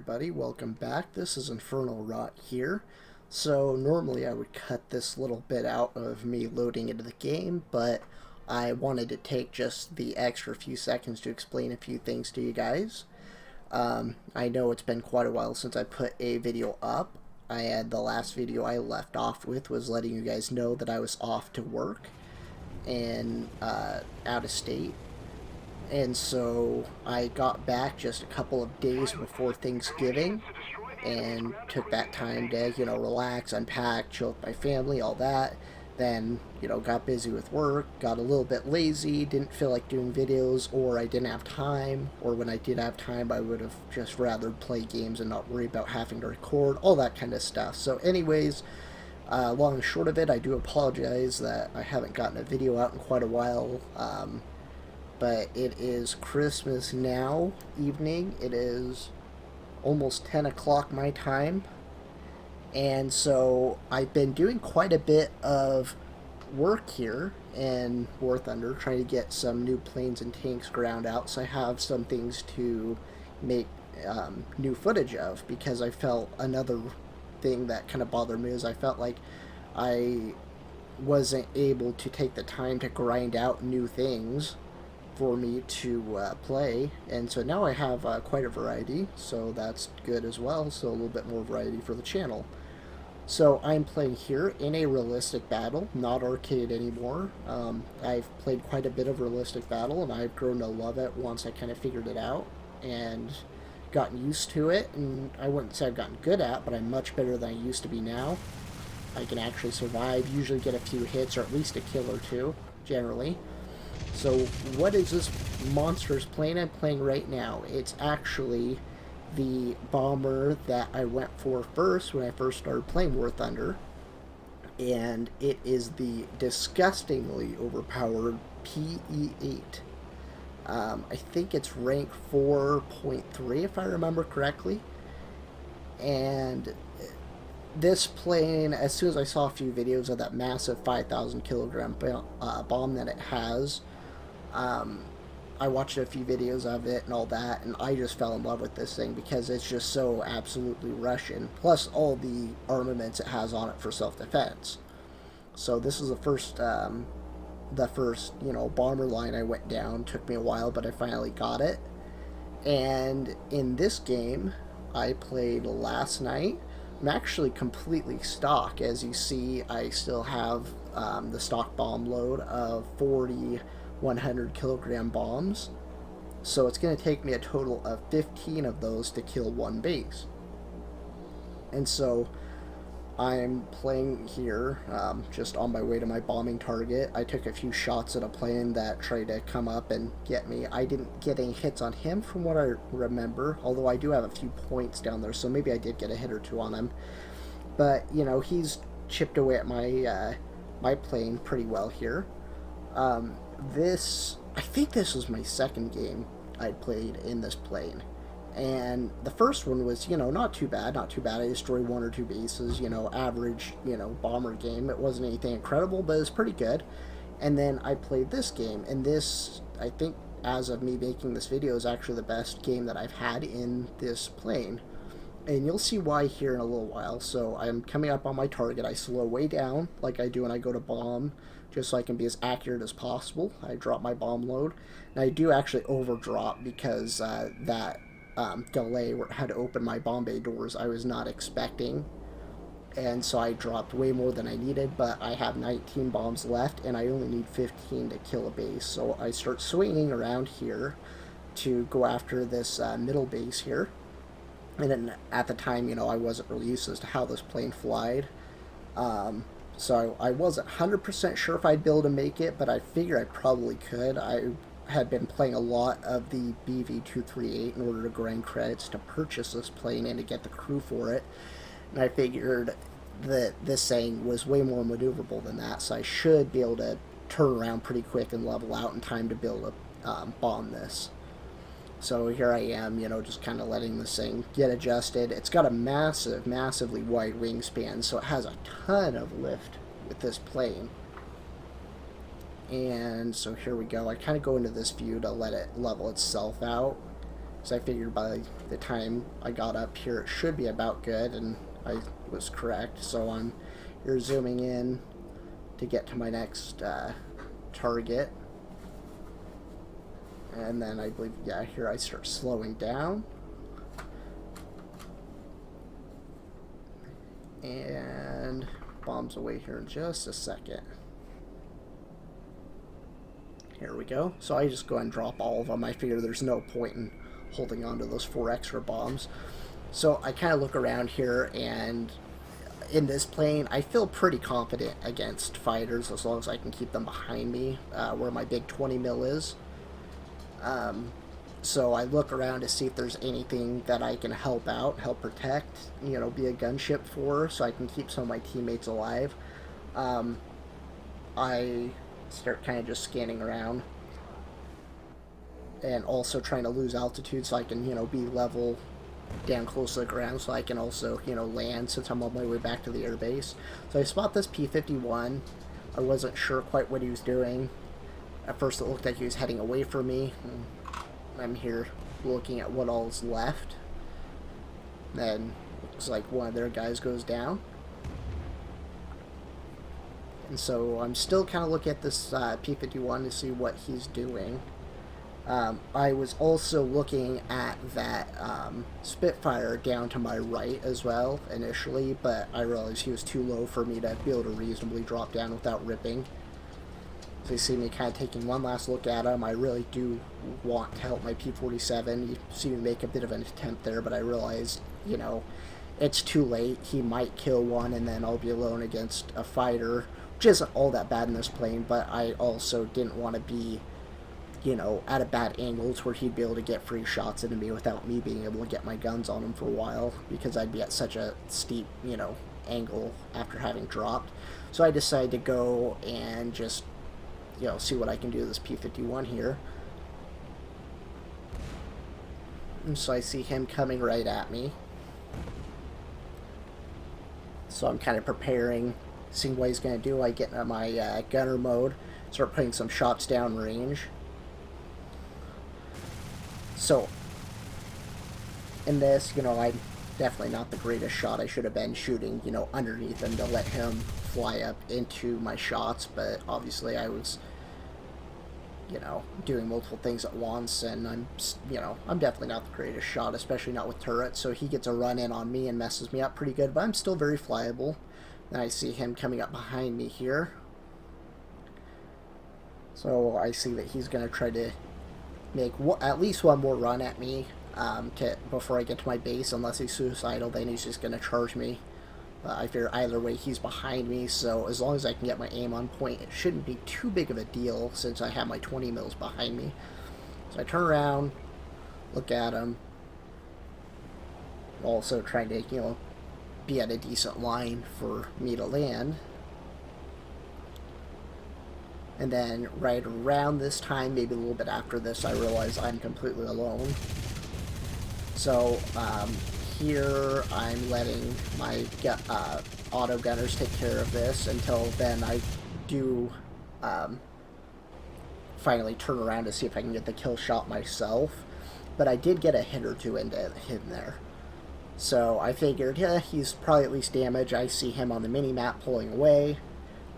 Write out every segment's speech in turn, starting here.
everybody, welcome back. This is Infernal Rot here. So normally I would cut this little bit out of me loading into the game, but I wanted to take just the extra few seconds to explain a few things to you guys. I know it's been quite a while since I put a video up. The last video I left off with was letting you guys know that I was off to work and out of state. And so I got back just a couple of days before Thanksgiving and took that time to, relax, unpack, chill with my family, all that. Then, got busy with work, got a little bit lazy, didn't feel like doing videos, or I didn't have time, or when I did have time, I would have just rather play games and not worry about having to record, all that kind of stuff. So anyways, long and short of it, I do apologize that I haven't gotten a video out in quite a while. But it is Christmas now, evening. It is almost 10 o'clock my time. And so I've been doing quite a bit of work here in War Thunder, trying to get some new planes and tanks ground out. So I have some things to make new footage of, because I felt another thing that kind of bothered me is I felt like I wasn't able to take the time to grind out new things for me to play, and so now I have quite a variety, so that's good as well, so a little bit more variety for the channel. So I'm playing here in a realistic battle, not arcade anymore. I've played quite a bit of realistic battle, and I've grown to love it once I kind of figured it out and gotten used to it, and I wouldn't say I've gotten good at, but I'm much better than I used to be now. I can actually survive, usually get a few hits, or at least a kill or two, generally. So what is this monstrous plane I'm playing right now? It's actually the bomber that I went for first when I first started playing War Thunder. And it is the disgustingly overpowered PE-8. I think it's rank 4.3 if I remember correctly. And this plane, as soon as I saw a few videos of that massive 5,000 kilogram bomb that it has, I watched a few videos of it and all that, and I just fell in love with this thing because it's just so absolutely Russian, plus all the armaments it has on it for self-defense. So this is the first bomber line I went down. Took me a while, but I finally got it. And in this game I played last night, I'm actually completely stock. As you see, I still have the stock bomb load of 40 100 kilogram bombs, so it's going to take me a total of 15 of those to kill one base. And so I'm playing here just on my way to my bombing target. I took a few shots at a plane that tried to come up and get me. I didn't get any hits on him from what I remember, although I do have a few points down there, so maybe I did get a hit or two on him. But he's chipped away at my my plane pretty well here. I think this was my second game I'd played in this plane, and the first one was, not too bad. I destroyed one or two bases, average, bomber game. It wasn't anything incredible, but it was pretty good. And then I played this game, and this, I think, as of me making this video, is actually the best game that I've had in this plane. And you'll see why here in a little while. So I'm coming up on my target. I slow way down like I do when I go to bomb, just so I can be as accurate as possible. I drop my bomb load. And I do actually overdrop because that delay where I had to open my bomb bay doors I was not expecting. And so I dropped way more than I needed, but I have 19 bombs left, and I only need 15 to kill a base. So I start swinging around here to go after this middle base here. And then at the time, I wasn't really used as to how this plane flied. So I wasn't 100% sure if I'd be able to make it, but I figured I probably could. I had been playing a lot of the BV-238 in order to grind credits to purchase this plane and to get the crew for it. And I figured that this thing was way more maneuverable than that, so I should be able to turn around pretty quick and level out in time to be able to bomb this. So here I am, just kind of letting this thing get adjusted. It's got a massively wide wingspan, so it has a ton of lift with this plane. And so here we go. I kind of go into this view to let it level itself out. So I figured by the time I got up here it should be about good, and I was correct. So I'm here zooming in to get to my next target. And then I believe, yeah, here I start slowing down. And bombs away here in just a second. Here we go. So I just go ahead and drop all of them. I figure there's no point in holding on to those 4 extra bombs. So I kind of look around here, and in this plane, I feel pretty confident against fighters as long as I can keep them behind me, where my big 20 mil is. So I look around to see if there's anything that I can help out, help protect, you know, be a gunship for, so I can keep some of my teammates alive. I start kind of just scanning around, and also trying to lose altitude so I can, you know, be level down close to the ground, so I can also, you know, land since I'm on my way back to the airbase. So I spot this P-51. I wasn't sure quite what he was doing. At first it looked like he was heading away from me. I'm here looking at what all's left. Then looks like one of their guys goes down. And so I'm still kind of looking at this P-51 to see what he's doing. I was also looking at that Spitfire down to my right as well initially, but I realized he was too low for me to be able to reasonably drop down without ripping. So you see me kind of taking one last look at him. I really do want to help my P-47. You see me make a bit of an attempt there, but I realize, you know, it's too late. He might kill one, and then I'll be alone against a fighter, which isn't all that bad in this plane, but I also didn't want to be, you know, at a bad angle to where he'd be able to get free shots into me without me being able to get my guns on him for a while, because I'd be at such a steep, you know, angle after having dropped. So I decided to go and just, you know, see what I can do to this P-51 here. And so I see him coming right at me. So I'm kind of preparing, seeing what he's going to do. I get into my gunner mode, start putting some shots down range. So in this, you know, I'm definitely not the greatest shot. I should have been shooting, you know, underneath him to let him fly up into my shots, but obviously I was, you know, doing multiple things at once, and I'm, you know, I'm definitely not the greatest shot, especially not with turrets, so he gets a run in on me and messes me up pretty good, but I'm still very flyable. Then I see him coming up behind me here. So I see that he's going to try to make at least one more run at me before I get to my base. Unless he's suicidal, then he's just going to charge me. I figure either way he's behind me, so as long as I can get my aim on point, it shouldn't be too big of a deal since I have my 20 mils behind me. So I turn around, look at him, also trying to, you know, be at a decent line for me to land. And then right around this time, maybe a little bit after this, I realize I'm completely alone. So here I'm letting my auto gunners take care of this until then I do finally turn around to see if I can get the kill shot myself. But I did get a hit or two into him there. So I figured, yeah, he's probably at least damaged. I see him on the mini-map pulling away.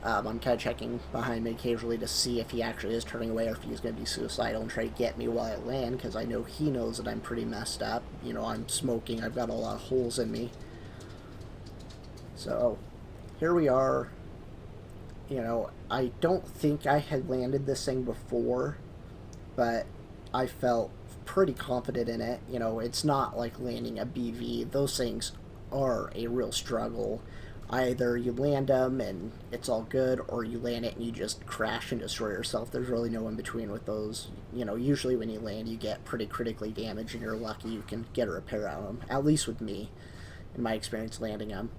I'm kind of checking behind me occasionally to see if he actually is turning away or if he's going to be suicidal and try to get me while I land, because I know he knows that I'm pretty messed up. You know, I'm smoking, I've got a lot of holes in me. So, here we are. You know, I don't think I had landed this thing before, but I felt pretty confident in it. You know, it's not like landing a BV. Those things are a real struggle. Either you land them and it's all good, or you land it and you just crash and destroy yourself. There's really no in between with those. You know, usually when you land, you get pretty critically damaged, and you're lucky you can get a repair out of them. At least with me, in my experience landing them.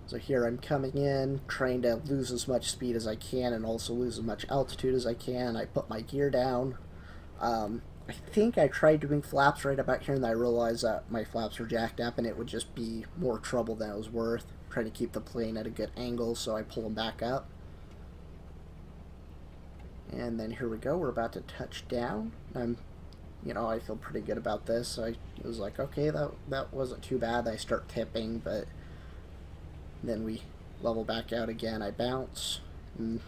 So here I'm coming in, trying to lose as much speed as I can and also lose as much altitude as I can. I put my gear down. I think I tried doing flaps right about here, and then I realized that my flaps were jacked up and it would just be more trouble than it was worth. I'm trying to keep the plane at a good angle, so I pull them back up. And then here we go, we're about to touch down. I feel pretty good about this. I was like, okay, that wasn't too bad. I start tipping, but then we level back out again. I bounce, and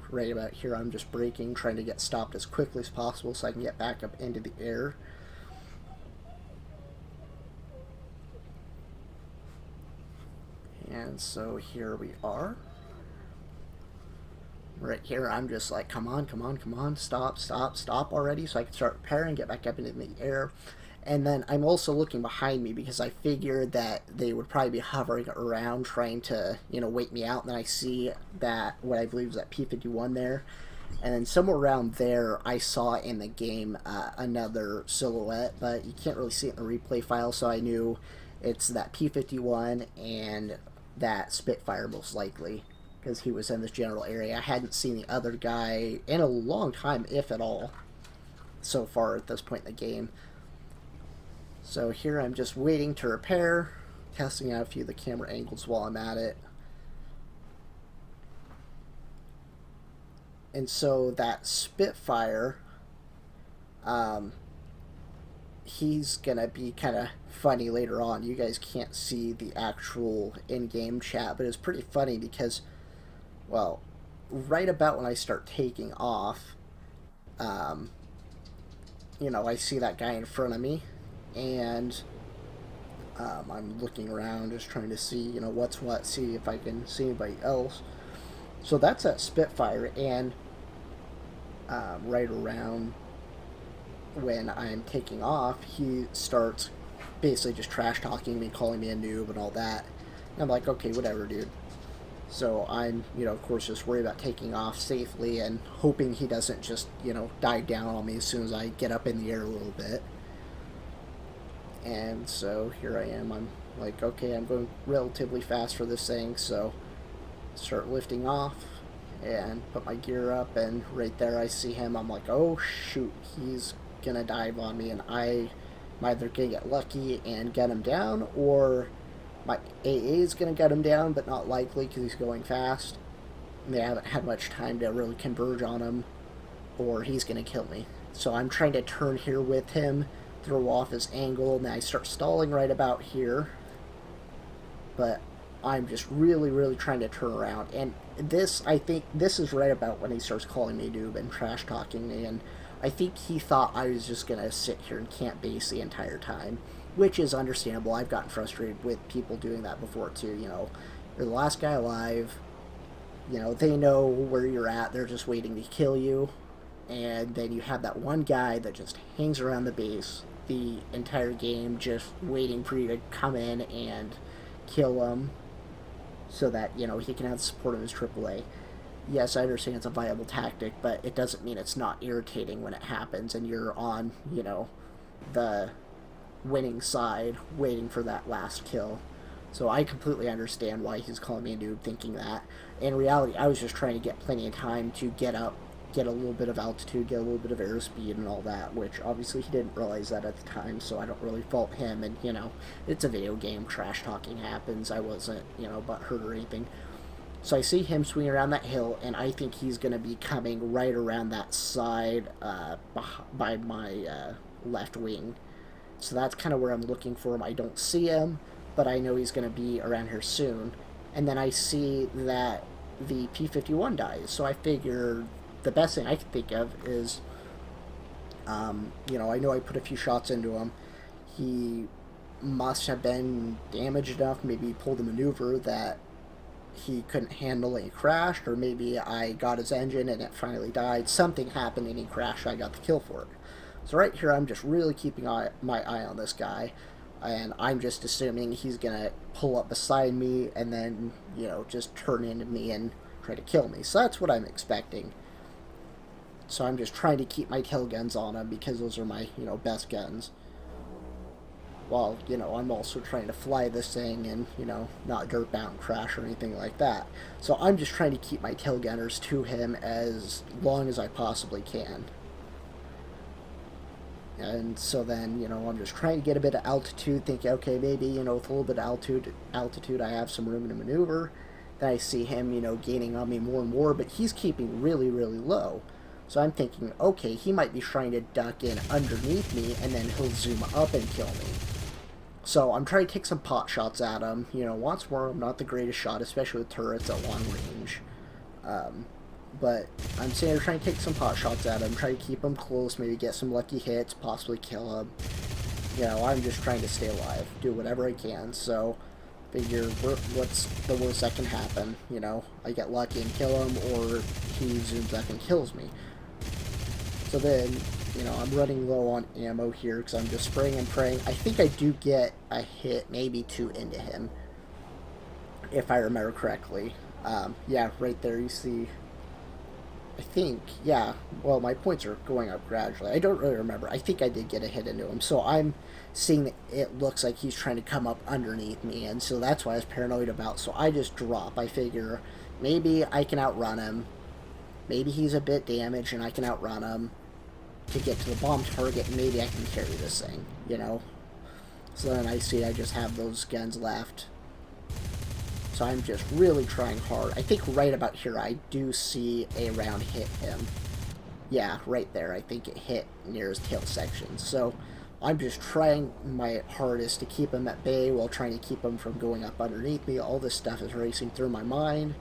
right about here I'm just braking, trying to get stopped as quickly as possible so I can get back up into the air. And so here we are. Right here, I'm just like, come on, come on, come on, stop, stop, stop already, so I can start repairing, get back up into the air. And then I'm also looking behind me because I figured that they would probably be hovering around trying to, wait me out. And then I see that, what I believe is that P-51 there. And then somewhere around there, I saw in the game another silhouette, but you can't really see it in the replay file, so I knew it's that P-51 and that Spitfire most likely, because he was in this general area. I hadn't seen the other guy in a long time, if at all, so far at this point in the game. So here I'm just waiting to repair, testing out a few of the camera angles while I'm at it. And so that Spitfire, he's gonna be kind of funny later on. You guys can't see the actual in-game chat, but it's pretty funny because, well, right about when I start taking off, I see that guy in front of me, and I'm looking around just trying to see, what's what, see if I can see anybody else. So that's that Spitfire, and right around when I'm taking off, he starts basically just trash talking me, calling me a noob and all that. And I'm like, okay, whatever, dude. So I'm, of course, just worried about taking off safely and hoping he doesn't just, dive down on me as soon as I get up in the air a little bit. And so here I am. I'm like, okay, I'm going relatively fast for this thing, so start lifting off and put my gear up, and right there I see him. I'm like, oh shoot, he's gonna dive on me, and I'm either gonna get lucky and get him down, or my AA is gonna get him down, but not likely because he's going fast and they haven't had much time to really converge on him, or he's gonna kill me. So I'm trying to turn here with him, throw off his angle, and then I start stalling right about here, but I'm just really, really trying to turn around. And this, I think, this is right about when he starts calling me noob and trash talking me, and I think he thought I was just going to sit here and camp base the entire time, which is understandable. I've gotten frustrated with people doing that before too. You're the last guy alive, they know where you're at, they're just waiting to kill you, and then you have that one guy that just hangs around the base the entire game just waiting for you to come in and kill him, so that, he can have the support of his AAA. Yes, I understand it's a viable tactic, but it doesn't mean it's not irritating when it happens and you're on, the winning side waiting for that last kill. So I completely understand why he's calling me a noob thinking that. In reality, I was just trying to get plenty of time to get up, get a little bit of altitude, get a little bit of airspeed and all that, which obviously he didn't realize that at the time, so I don't really fault him. And, it's a video game, trash talking happens. I wasn't, butthurt or anything. So I see him swing around that hill, and I think he's going to be coming right around that side by my left wing. So that's kind of where I'm looking for him. I don't see him, but I know he's going to be around here soon. And then I see that the P-51 dies, so I figure the best thing I can think of is, I know I put a few shots into him. He must have been damaged enough, maybe he pulled a maneuver that he couldn't handle and he crashed, or maybe I got his engine and it finally died. Something happened and he crashed, I got the kill for it. So right here I'm just really keeping my eye on this guy, and I'm just assuming he's gonna pull up beside me and then, just turn into me and try to kill me. So that's what I'm expecting. So I'm just trying to keep my tail guns on him because those are my, best guns. While, I'm also trying to fly this thing and, not dirt bound crash or anything like that. So I'm just trying to keep my tail gunners to him as long as I possibly can. And so then, I'm just trying to get a bit of altitude, thinking, okay, maybe, with a little bit of altitude I have some room to maneuver. Then I see him, gaining on me more and more, but he's keeping really, really low. So I'm thinking, okay, he might be trying to duck in underneath me, and then he'll zoom up and kill me. So I'm trying to take some pot shots at him. You know, once more, I'm not the greatest shot, especially with turrets at long range. But I'm saying I'm trying to take some pot shots at him, try to keep him close, maybe get some lucky hits, possibly kill him. You know, I'm just trying to stay alive, do whatever I can. So figure, what's the worst that can happen? You know, I get lucky and kill him, or he zooms up and kills me. So then, you know, I'm running low on ammo here because I'm just spraying and praying. I think I do get a hit, maybe 2 into him, if I remember correctly. Yeah, right there you see, I think, yeah, well, my points are going up gradually. I don't really remember. I think I did get a hit into him. So I'm seeing that it looks like he's trying to come up underneath me, and so that's what I was paranoid about. So I just drop. I figure maybe I can outrun him. Maybe he's a bit damaged and I can outrun him to get to the bomb target, and maybe I can carry this thing, you know? So then I see I just have those guns left. So I'm just really trying hard. I think right about here I do see a round hit him. Yeah, right there. I think it hit near his tail section. So I'm just trying my hardest to keep him at bay while trying to keep him from going up underneath me. All this stuff is racing through my mind.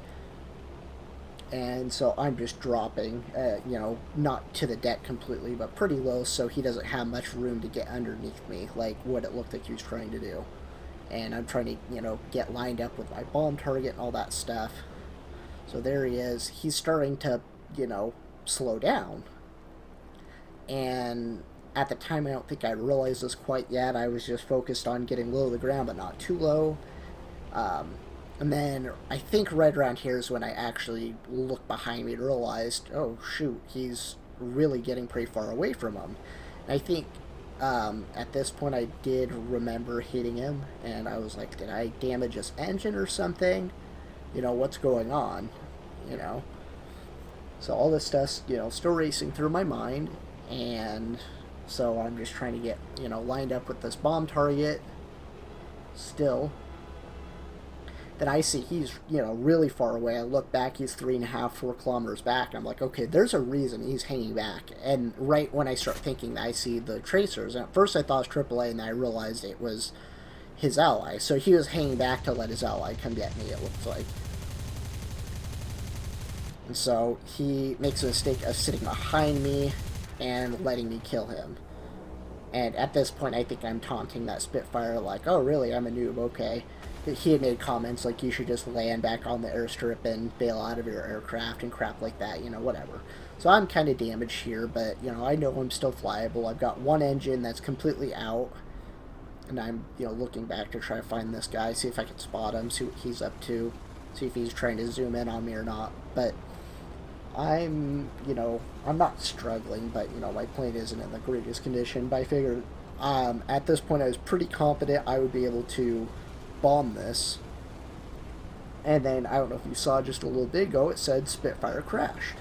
And so I'm just dropping, you know, not to the deck completely, but pretty low, so he doesn't have much room to get underneath me, like what it looked like he was trying to do. And I'm trying to, you know, get lined up with my bomb target and all that stuff. So there he is. He's starting to, you know, slow down. And at the time, I don't think I realized this quite yet. I was just focused on getting low to the ground, but not too low. And then I think right around here is when I actually looked behind me and realized, oh shoot, he's really getting pretty far away from him. And I think at this point I did remember hitting him, and I was like, did I damage his engine or something? You know, what's going on? You know? So all this stuff's, you know, still racing through my mind, and so I'm just trying to get, you know, lined up with this bomb target still. Then I see he's, you know, really far away. I look back, he's 3.5, 4 kilometers back. I'm like, okay, there's a reason he's hanging back. And right when I start thinking, I see the tracers. And at first I thought it was AAA, and then I realized it was his ally. So he was hanging back to let his ally come get me, it looks like. And so he makes a mistake of sitting behind me and letting me kill him. And at this point, I think I'm taunting that Spitfire, like, oh, really, I'm a noob, okay. He had made comments like, you should just land back on the airstrip and bail out of your aircraft and crap like that, you know, whatever. So I'm kind of damaged here, but, you know, I know I'm still flyable. I've got one engine that's completely out, and I'm, you know, looking back to try to find this guy, see if I can spot him, see what he's up to, see if he's trying to zoom in on me or not. But I'm, you know, I'm not struggling, but, you know, my plane isn't in the greatest condition. But I figured at this point I was pretty confident I would be able to bomb this. And then, I don't know if you saw just a little bit ago, it said Spitfire crashed.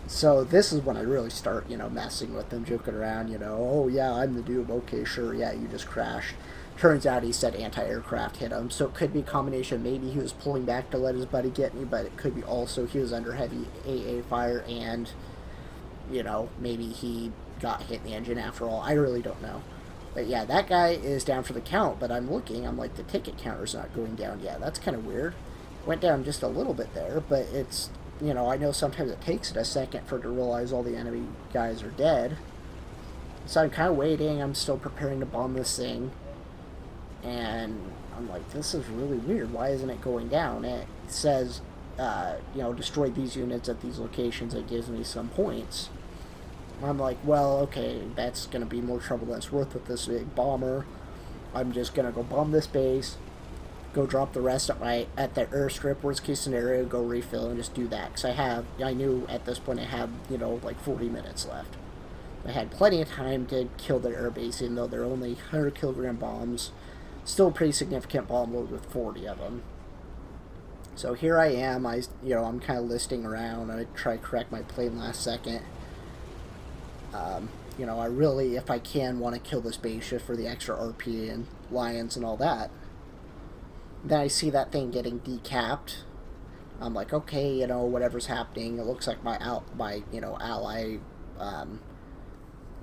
So this is when I really start, you know, messing with them, joking around, you know, oh yeah, I'm the dude, okay, sure, yeah, you just crashed. Turns out he said anti-aircraft hit him, so it could be a combination. Maybe he was pulling back to let his buddy get me, but it could be also he was under heavy AA fire, and, you know, maybe he got hit in the engine after all. I really don't know. But yeah, that guy is down for the count, but I'm looking, I'm like, the ticket counter's not going down yet. That's kind of weird. Went down just a little bit there, but it's, you know, I know sometimes it takes it a second for it to realize all the enemy guys are dead. So I'm kind of waiting, I'm still preparing to bomb this thing. And I'm like, this is really weird. Why isn't it going down? It says, you know, destroy these units at these locations. It gives me some points. I'm like, well, okay, that's going to be more trouble than it's worth with this big bomber. I'm just going to go bomb this base, go drop the rest at the airstrip, worst case scenario, go refill and just do that. Because I knew at this point I had, you know, like 40 minutes left. I had plenty of time to kill their airbase, even though they're only 100 kilogram bombs. Still a pretty significant bomb load with 40 of them. So here I am, I'm kind of listing around. I try to correct my plane last second. You know, I really, if I can, want to kill this base just for the extra RP and lions and all that. Then I see that thing getting decapped. I'm like, okay, whatever's happening, it looks like my ally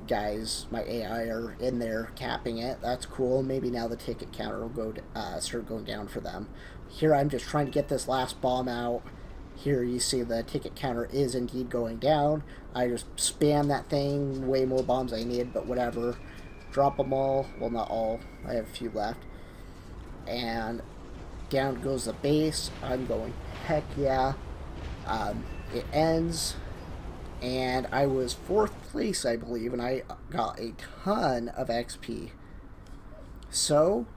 guys, my AI are in there capping it. That's cool. Maybe now the ticket counter will start going down for them. Here I'm just trying to get this last bomb out. Here you see the ticket counter is indeed going down. I just spam that thing. Way more bombs I need, but whatever. Drop them all. Well, not all. I have a few left. And down goes the base. I'm going, heck yeah. It ends, and I was 4th place, I believe, and I got a ton of XP. So,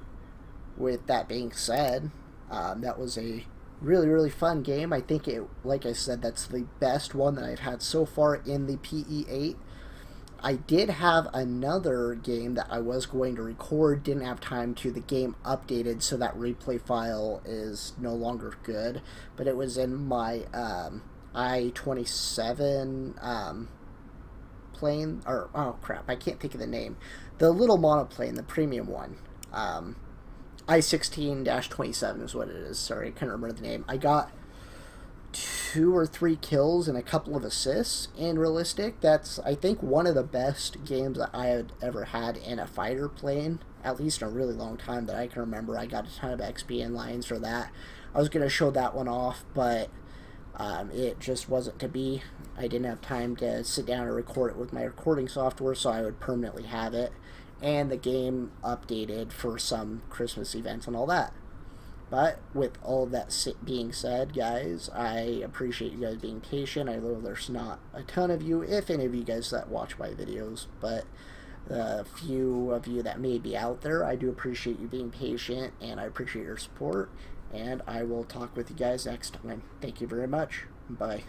with that being said, that was a really, really fun game. I think like I said, that's the best one that I've had so far in the PE-8. I did have another game that I was going to record, didn't have time to. The game updated, so that replay file is no longer good. But it was in my I-27 plane, or, oh crap, I can't think of the name. The little monoplane, the premium one. I-16-27 is what it is. Sorry, I couldn't remember the name. I got 2 or 3 kills and a couple of assists in Realistic. That's, I think, one of the best games that I had ever had in a fighter plane, at least in a really long time that I can remember. I got a ton of XP and lines for that. I was going to show that one off, but it just wasn't to be. I didn't have time to sit down and record it with my recording software, so I would permanently have it. And the game updated for some Christmas events and all that. But with all of that being said, guys, I appreciate you guys being patient. I know there's not a ton of you, if any of you guys that watch my videos, but the few of you that may be out there, I do appreciate you being patient, and I appreciate your support, and I will talk with you guys next time. Thank you very much. Bye.